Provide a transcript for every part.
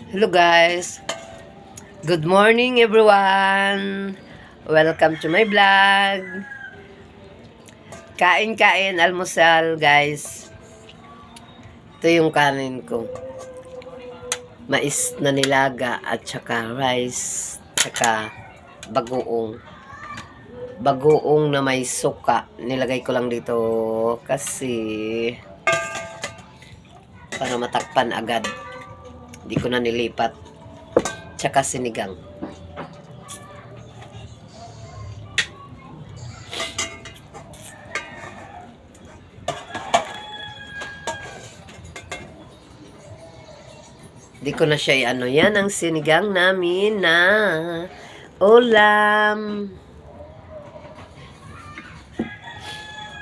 Hello guys. Good morning everyone. Welcome to my vlog. Kain-kain, almusal guys. Ito yung kanin ko. Mais na nilaga at saka rice, saka bagoong. Bagoong na may suka. Nilagay ko lang dito kasi para matakpan agad. Hindi ko na nilipat. Tsaka sinigang. Di ko na siya ano. Yan ang sinigang namin na ulam.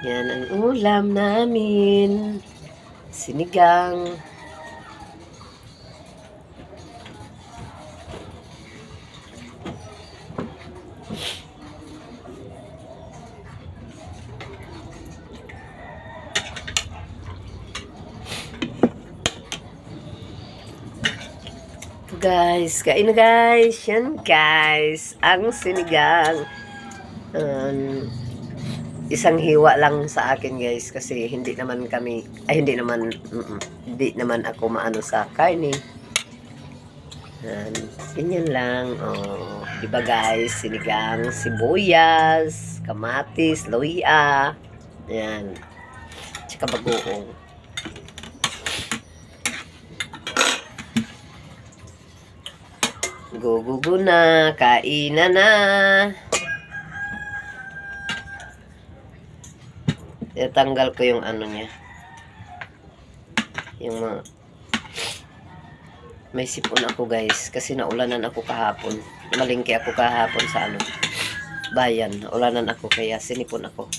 Yan ang ulam namin. Sinigang. Guys, kain na guys. Yan guys, ang sinigang. Isang hiwa lang sa akin guys kasi hindi naman ako maano sa karne. Ganyan lang. Oh, diba guys, sinigang, sibuyas, kamatis, luya. Yan. Tsaka bagoong. Gugugo na, kainan na. Tanggal ko yung ano niya. Yung mga may sipon ako guys kasi naulanan ako kahapon. Malingki ako kahapon sa ano bayan. Naulanan ako kaya sinipon ako.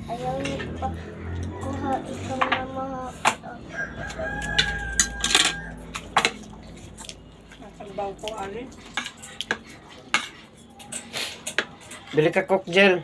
Ayaw niyo pa kuha ikaw na mga Nakagbaw ko alin. Bili ka Coke gel.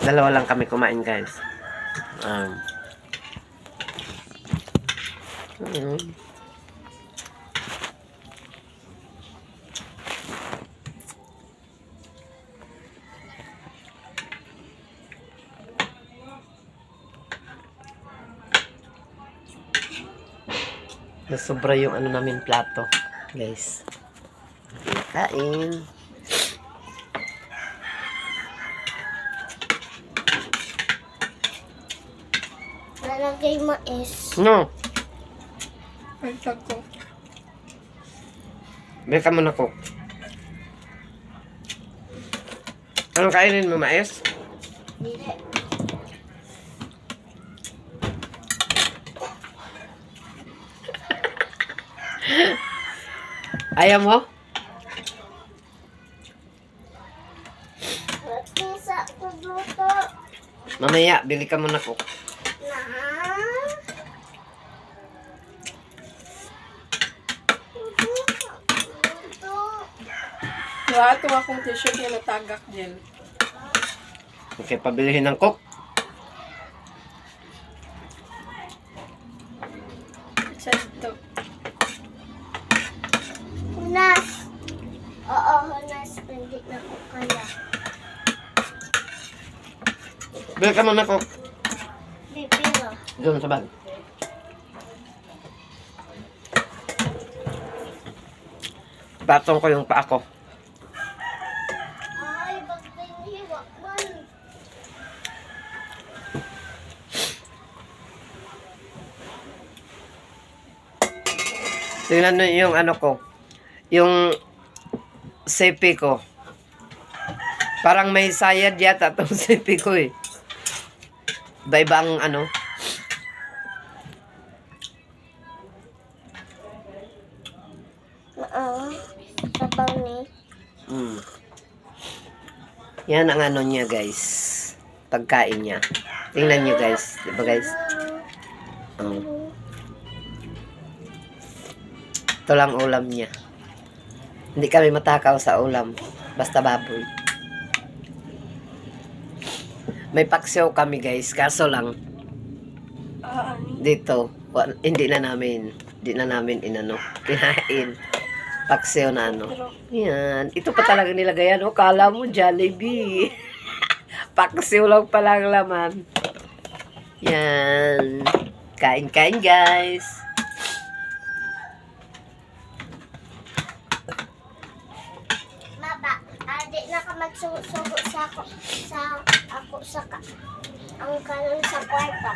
Dalawa lang kami kumain guys. Nasobra yung ano namin plato guys. Kain. lalagay mais. No. Ay, tag ko. Beka mo na Coke. Anong kainin mo, mais? Dili. Ayaw mo? Sa pagluto. Mamaya, bili ka muna Coke. Wala ito akong t-shirt yung natagak din. Okay, pabilihin ng Coke. Sa ito. Hunas. Oo, hunas. Hindi na ko kaya. Bili ka muna Coke. Bibiro. Doon sa bag. Patong ko yung paa ko. Ay, bagay hiwa man. Tingnan nyo yung ano ko. Yung sepi ko. Parang may sayad yata itong sepi ko eh. Iba-iba ang ano. Sabaw ni. Mm. Yan ang ano niya, guys. Pagkain niya. Tingnan niyo, guys. Diba, guys? Ito lang ulam niya. Hindi kami matakaw sa ulam. Basta baboy. May paksiw kami, guys. Kaso lang, dito, hindi na namin inano, kinain. Paksiw na ano. Yan. Ito pa talaga nilagay, ano? Kala mo, Jollibee. Paksiw lang pala ang laman. Yan. Kain-kain, guys. Maba, di na ka magsusugo sa ako sa ang kanon sa kwarto.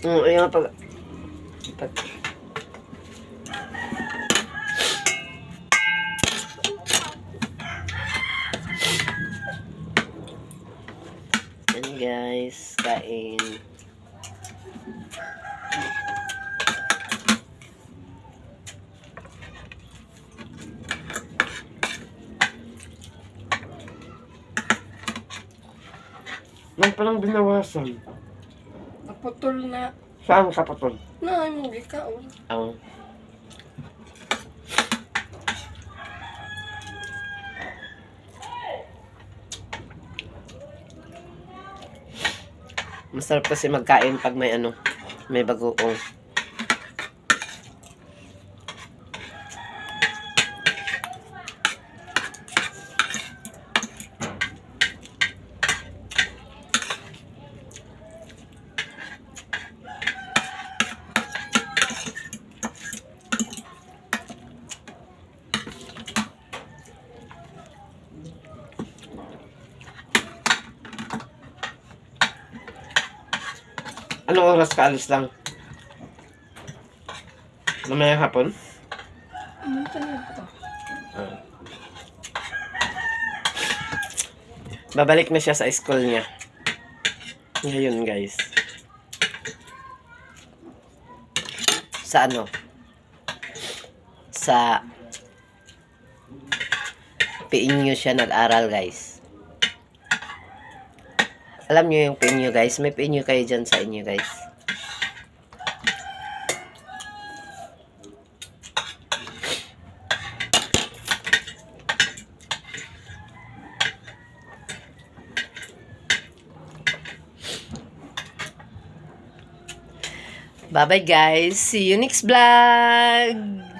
Ayun, pag yan, guys. Kain. Man palang binawasan. Naputol na. Saan kapatol? Na, mo gikaon. Ang masarap kasi magkain pag may ano, may bagoong. Anong oras ka alis lang? Mamaya hapon? Ano tayo ito? Babalik na siya sa school niya. Ngayon, guys. Sa ano? Sa PNU siya nag-aral, guys. Alam niyo yung PNU, guys. May PNU kayo dyan sa inyo, guys. Bye-bye, guys. See you next vlog.